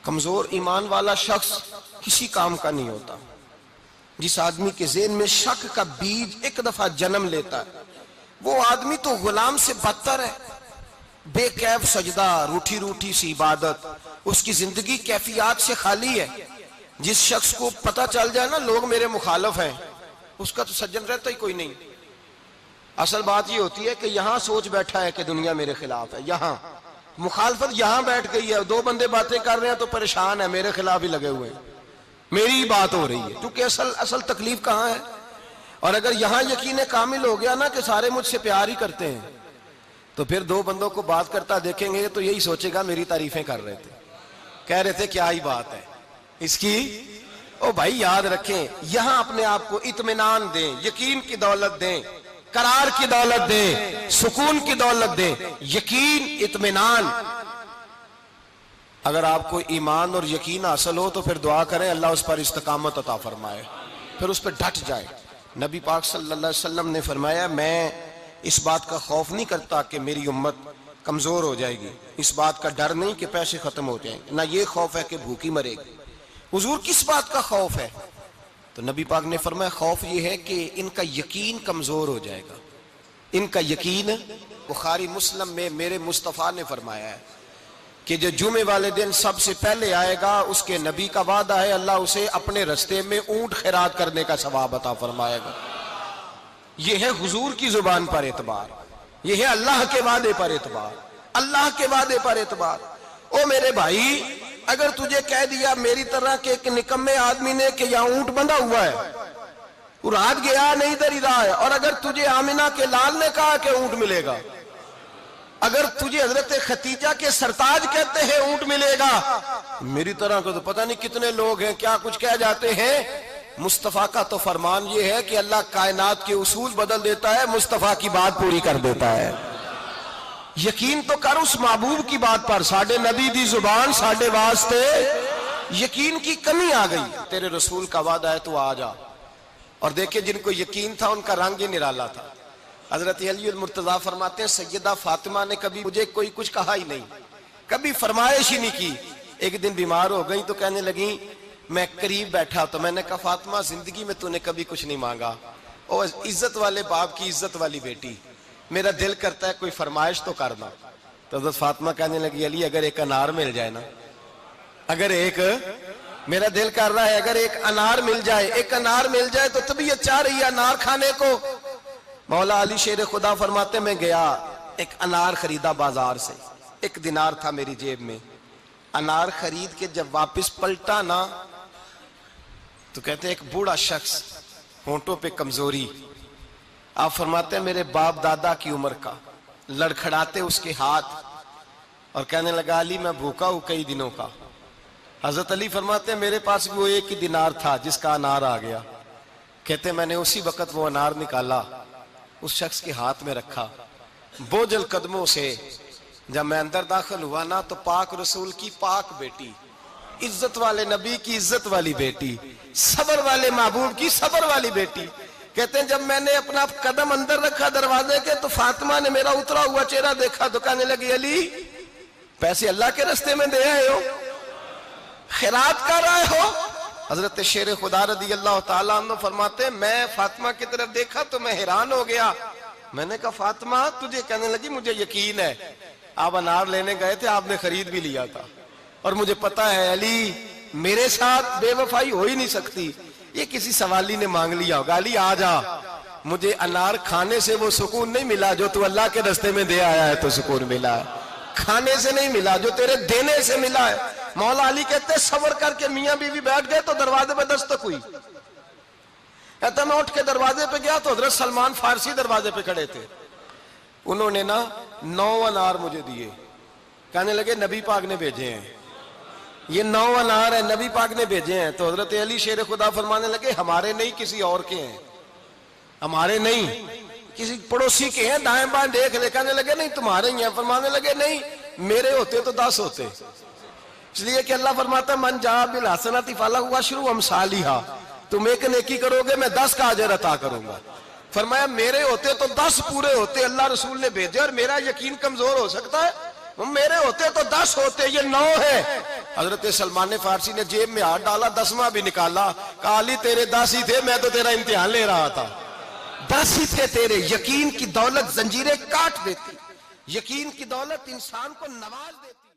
कमजोर ईमान वाला शख्स किसी काम का नहीं होता। जिस आदमी के ज़हन में शक का बीज एक दफा जन्म लेता है, वो आदमी तो गुलाम से बदतर है। बेकैफ सजदा, रूठी रूठी सी इबादत, उसकी जिंदगी कैफियत से खाली है। जिस शख्स को पता चल जाए ना लोग मेरे मुखालिफ हैं, उसका तो सज्जन रहता ही कोई नहीं। असल बात ये होती है कि यहां सोच बैठा है कि दुनिया मेरे खिलाफ है, यहां मुखालफत यहां बैठ गई है। दो बंदे बातें कर रहे हैं तो परेशान है, मेरे खिलाफ ही लगे हुए हैं, मेरी ही बात हो रही है, क्योंकि असल तकलीफ कहां है। और अगर यहां यकीन कामिल हो गया ना कि सारे मुझसे प्यार ही करते हैं, तो फिर दो बंदों को बात करता देखेंगे तो यही सोचेगा मेरी तारीफें कर रहे थे, कह रहे थे क्या ही बात है इसकी। ओ भाई याद रखें, यहां अपने आप को इत्मीनान दें, यकीन की दौलत दें, करार की दौलत दें, सुकून की दौलत दें। यकीन, इत्मीनान। अगर आपको ईमान और यकीन हासिल हो तो फिर दुआ करें अल्लाह उस पर इस्तकामत अता फरमाए, फिर उस पर डट जाए। नबी पाक सल्लल्लाहु अलैहि वसल्लम ने फरमाया, मैं इस बात का खौफ नहीं करता कि मेरी उम्मत कमजोर हो जाएगी, इस बात का डर नहीं कि पैसे खत्म हो जाएंगे, ना ये खौफ है कि भूखी मरेगी। हुजूर किस बात का खौफ है? तो नबी पाक ने फरमाया खौफ ये है कि इनका यकीन कमजोर हो जाएगा। इनका यकीन, बुखारी मुस्लिम में मेरे मुस्तफ़ा ने फरमाया है कि जो जुमे वाले दिन सबसे पहले आएगा उसके नबी का वादा है अल्लाह उसे अपने रास्ते में ऊंट खैरात करने का सवाब अता फरमाएगा। यह है हुजूर की जुबान पर एतबार, यह है अल्लाह के वादे पर एतबार, अल्लाह के वादे पर एतबार। ओ मेरे भाई, अगर तुझे कह दिया मेरी तरह के एक निकम्मे आदमी ने कि यहाँ ऊंट बंधा हुआ है, वो रात गया नहीं इधर ही रहा है, और अगर तुझे आमिना के लाल ने कहा कि ऊंट मिलेगा, अगर तुझे हजरत खतीजा के सरताज कहते हैं ऊंट मिलेगा, मेरी तरह को तो पता नहीं कितने लोग हैं क्या कुछ कह जाते हैं। मुस्तफा का तो फरमान ये है कि अल्लाह कायनात के उसूल बदल देता है, मुस्तफा की बात पूरी कर देता है। यकीन तो कर उस महबूब की बात पर, साडे नबी दी जुबान साडे वास्ते यकीन की कमी आ गई, तेरे रसूल का वादा है तो आ जा। और देखे जिनको यकीन था उनका रंग ही निराला था। हजरत अली मुर्तजा फरमाते हैं सैयदा फातिमा ने कभी मुझे कोई कुछ कहा ही नहीं, कभी फरमाइश ही नहीं की। एक दिन बीमार हो गई तो कहने लगी, मैं करीब बैठा तो मैंने कहा फातिमा जिंदगी में तूने कभी कुछ नहीं मांगा, और इज्जत वाले बाप की इज्जत वाली बेटी, मेरा दिल करता है कोई फरमाइश तो करना। तो हजरत फातिमा कहने लगी अली अगर एक अनार मिल जाए ना, अगर एक, मेरा दिल कर रहा है अगर एक अनार मिल जाए, एक अनार मिल जाए तो तबीयत चाह रही है अनार खाने को। मौला अली शेर खुदा फरमाते मैं गया, एक अनार खरीदा बाजार से, 1 दिनार था मेरी जेब में। अनार खरीद के जब वापस पलटा ना तो कहते एक बूढ़ा शख्स, होंठों पे कमजोरी, आप फरमाते हैं मेरे बाप दादा की उम्र का, लड़खड़ाते उसके हाथ और कहने लगा अली मैं भूखा हूं कई दिनों का। हजरत अली फरमाते हैं मेरे पास भी वो 1 ही दिनार था जिसका अनार आ गया। कहते मैंने उसी वक्त वो अनार निकाला, उस शख्स के हाथ में रखा, बोझल कदमों से जब मैं अंदर दाखिल हुआ ना तो पाक रसूल की पाक बेटी, इज्जत वाले नबी की इज्जत वाली बेटी, सबर वाले महबूब की सबर वाली बेटी। कहते हैं जब मैंने अपना कदम अंदर रखा दरवाजे के तो फातिमा ने मेरा उतरा हुआ चेहरा देखा तो कहने लगी अली पैसे अल्लाह के रास्ते में दे आए हो, खैरात कर रहे हो। हजरत शेर खुदा रदी अल्लाह ताला अन्हु फरमाते मैं फातिमा की तरफ देखा तो मैं हैरान हो गया। मैंने कहा फातिमा तुझे? कहने लगी मुझे यकीन है आप अनार लेने गए थे, आपने खरीद भी लिया था, और मुझे पता है अली मेरे साथ बेवफाई हो ही नहीं सकती, ये किसी सवाली ने मांग लिया होगा। अली आ जा, मुझे अनार खाने से वो सुकून नहीं मिला जो तू अल्लाह के रास्ते में दे आया है तो सुकून मिला है, खाने से नहीं मिला जो तेरे देने से मिला है। मौला अली कहते सबर करके मियां बीवी बैठ गए तो दरवाजे पे दस्तक हुई। कहता मैं उठ के दरवाजे पे गया तो हजरत सलमान फारसी दरवाजे पे खड़े थे। उन्होंने ना 9 अनार मुझे दिए, कहने लगे नबी पाक ने भेजे हैं, ये 9 अनार है नबी पाक ने भेजे हैं। तो हजरत अली शेर खुदा फरमाने लगे हमारे नहीं किसी और के हैं, हमारे नहीं किसी पड़ोसी के हैं, दाएं बाएं देख ले। कहने लगे नहीं तुम्हारे ही हैं। फरमाने लगे नहीं मेरे होते तो 10 होते, इसलिए कि अल्लाह फरमाता मन जा बिल हसनती फलहु अशरु अमसालिहा, तुम एक नेकी करोगे मैं 10 का अजर अता करूंगा। फरमाया मेरे होते तो 10 पूरे होते, अल्लाह रसूल ने भेजे और मेरा यकीन कमजोर हो सकता है। मेरे होते तो 10 होते, ये 9 है। हजरत सलमान फारसी ने जेब में हाथ डाला, 10वां भी निकाला, कहा अली तेरे 10 ही थे, मैं तो तेरा इम्तिहान ले रहा था। 10 ही थे तेरे। यकीन की दौलत जंजीरें काट देती, यकीन की दौलत इंसान को नवाज देती।